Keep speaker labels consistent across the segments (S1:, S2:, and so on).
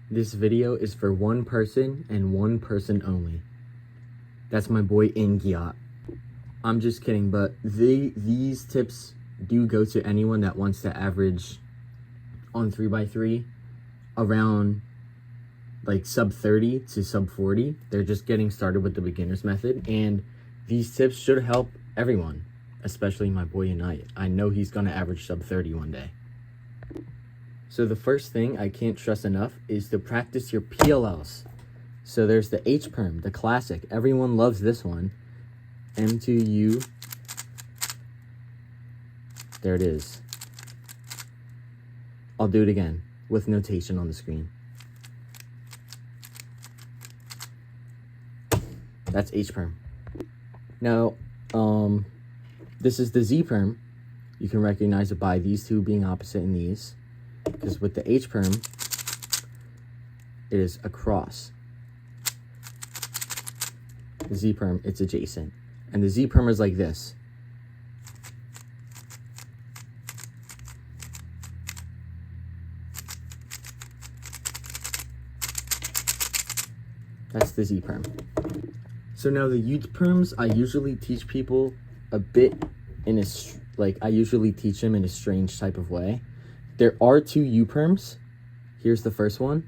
S1: This video is for one person and one person only. That's my boy Inayat. I'm just kidding, but these tips do go to anyone that wants to average on 3x3 around like sub 30 to sub 40. They're just getting started with the beginner's method, and these tips should help everyone, especially my boy Inayat. I know he's gonna average sub 30 one day. So the first thing I can't stress enough is to practice your PLLs. So there's the H perm, the classic. Everyone loves this one. M to U. There it is. I'll do it again with notation on the screen. That's H perm. Now, this is the Z perm. You can recognize it by these two being opposite in these. Because with the H perm, it is across. The Z perm, it's adjacent. And the Z perm is like this. That's the Z perm. So now the U perms, I usually teach people a bit in a, I usually teach them in a strange type of way. There are two U perms. Here's the first one.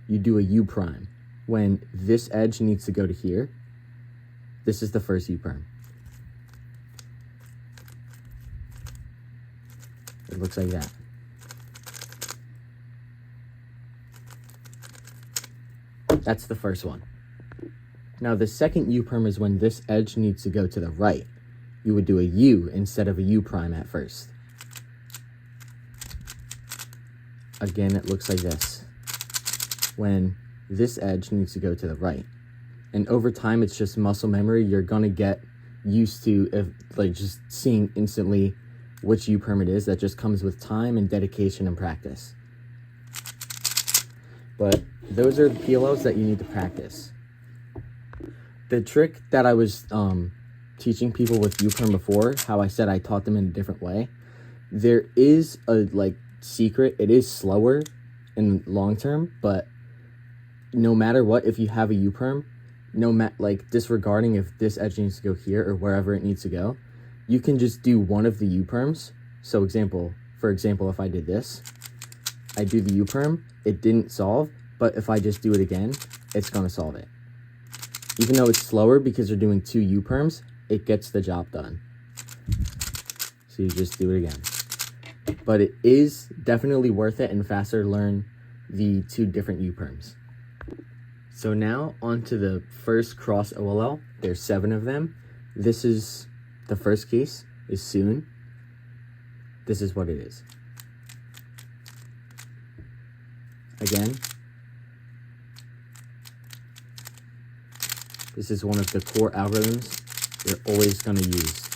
S1: You do a U prime. When this edge needs to go to here, this is the first U perm. It looks like that. That's the first one. Now the second U perm is when this edge needs to go to the right. You would do a U instead of a U prime at first. Again, it looks like this. When this edge needs to go to the right. And over time, it's just muscle memory. You're gonna get used to just seeing instantly which U perm it is. That just comes with time and dedication and practice. But those are the PLLs that you need to practice. The trick that I was teaching people with U perm before, how I said I taught them in a different way, there is a secret. It is slower in long term, but no matter what, if you have a U perm, disregarding if this edge needs to go here or wherever it needs to go, you can just do one of the U perms. So for example, if I did this, I do the U perm, it didn't solve, but if I just do it again, it's gonna solve it. Even though it's slower because you're doing two U perms, it gets the job done. So you just do it again. But it is definitely worth it and faster to learn the two different U perms. So now on to the first cross OLL. There's 7 of them. This is the first case, is Sune. This is what it is. Again, this is one of the core algorithms you're always going to use.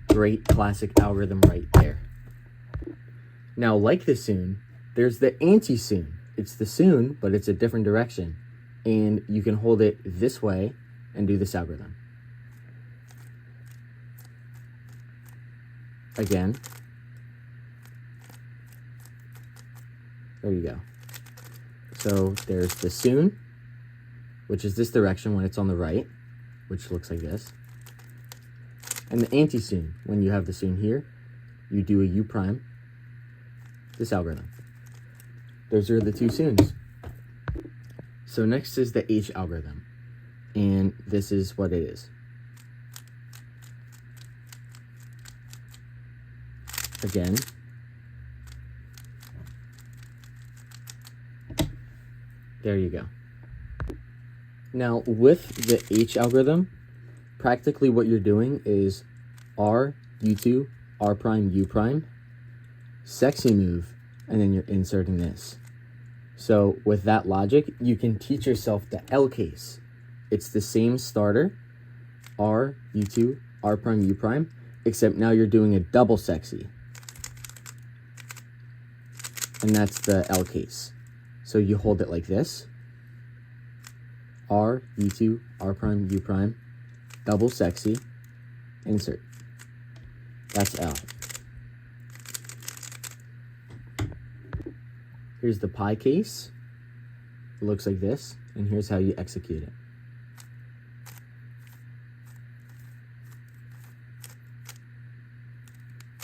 S1: Great classic algorithm right there. Now, like the Sune, there's the Anti-Sune. It's the Sune, but it's a different direction. And you can hold it this way and do this algorithm. Again. There you go. So there's the Sune, which is this direction when it's on the right, which looks like this. And the Anti-Sune, when you have the Sune here, you do a U prime, this algorithm. Those are the two Sunes. So next is the H algorithm, and this is what it is. Again. There you go. Now with the H algorithm, practically what you're doing is R, U2, R prime, U prime, sexy move, and then you're inserting this. So with that logic, you can teach yourself the L case. It's the same starter, R, U2, R prime, U prime, except now you're doing a double sexy. And that's the L case. So you hold it like this. R, U2, R prime, U prime, double sexy, insert. That's L. Here's the pi case. It looks like this, and here's how you execute it.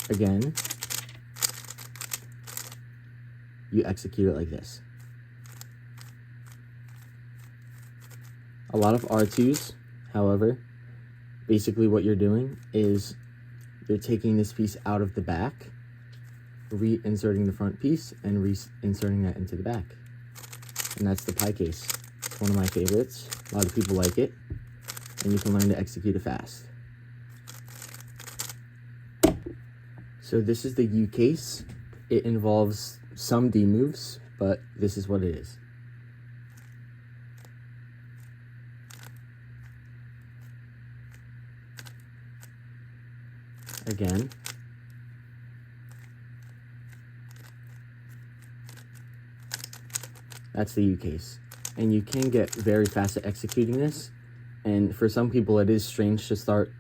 S1: Again, you execute it like this. A lot of R2s, however, basically what you're doing is you're taking this piece out of the back, reinserting the front piece, and reinserting that into the back. And that's the pie case. It's one of my favorites. A lot of people like it, and you can learn to execute it fast. So this is the U case. It involves some D moves, but this is what it is. Again, that's the U case. And you can get very fast at executing this. And for some people, it is strange to start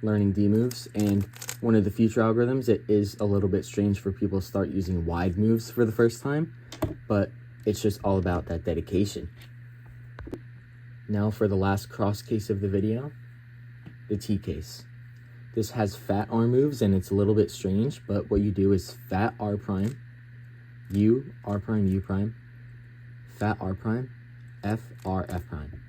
S1: learning D moves. And one of the future algorithms, it is a little bit strange for people to start using wide moves for the first time. But it's just all about that dedication. Now for the last cross case of the video, the T case. This has fat R moves, and it's a little bit strange, but what you do is fat R prime, U, R prime, U prime, fat R prime, F, R, F prime.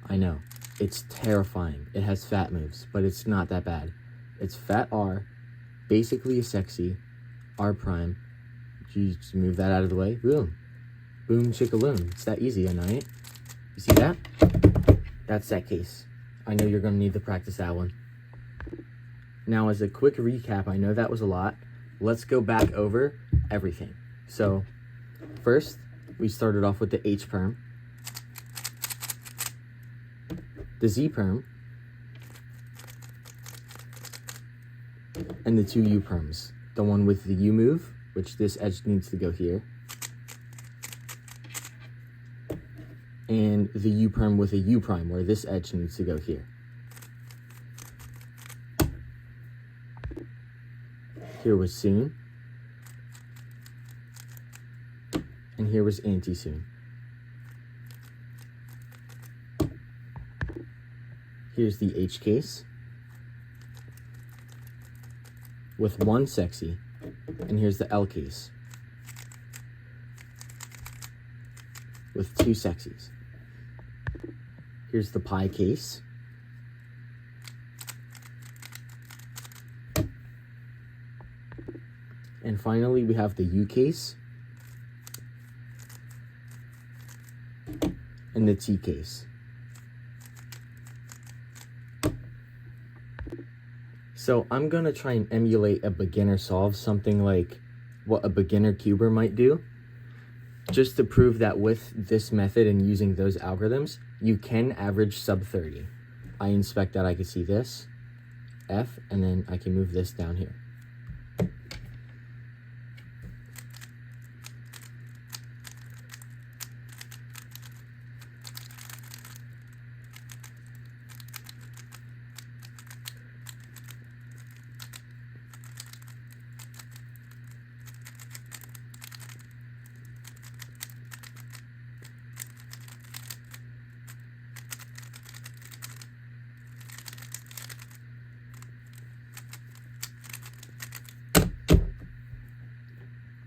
S1: I know, it's terrifying. It has fat moves, but it's not that bad. It's fat R, basically a sexy, R prime. You just move that out of the way, boom. Boom chickaloon. It's that easy, Inayat. You see that? That's that case. I know you're gonna need to practice that one. Now, as a quick recap, I know that was a lot. Let's go back over everything. So, first, we started off with the H perm, the Z perm, and the two U perms. The one with the U move, which this edge needs to go here, and the U perm with a U prime, where this edge needs to go here. Here was Sune, and here was Anti-Sune. Here's the H case with one sexy, and here's the L case with two sexies. Here's the pie case. And finally, we have the U case and the T case. So I'm going to try and emulate a beginner solve, something like what a beginner cuber might do, just to prove that with this method and using those algorithms, you can average sub 30. I inspect that I can see this, F, and then I can move this down here.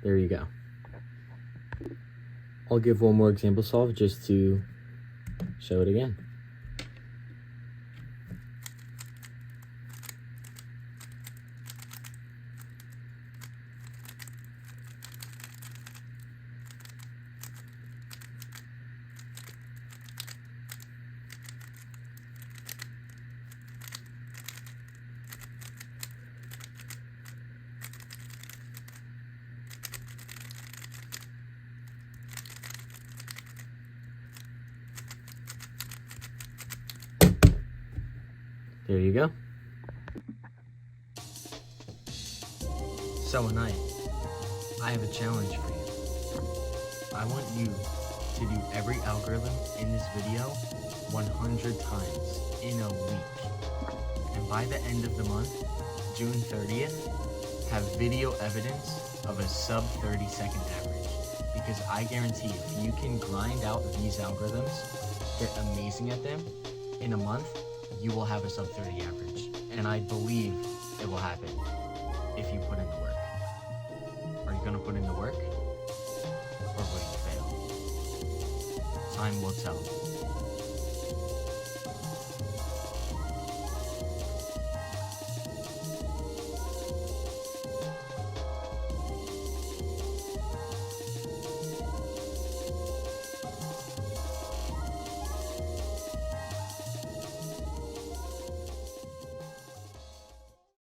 S1: There you go. I'll give one more example solve just to show it again. There you go. So, Inayat, I have a challenge for you. I want you to do every algorithm in this video 100 times in a week. And by the end of the month, June 30th, have video evidence of a sub 30-second average. because I guarantee if you can grind out these algorithms, get amazing at them, in a month, you will have a sub 30 average. And I believe it will happen if you put in the work. Are you gonna put in the work? Or will you fail? Time will tell.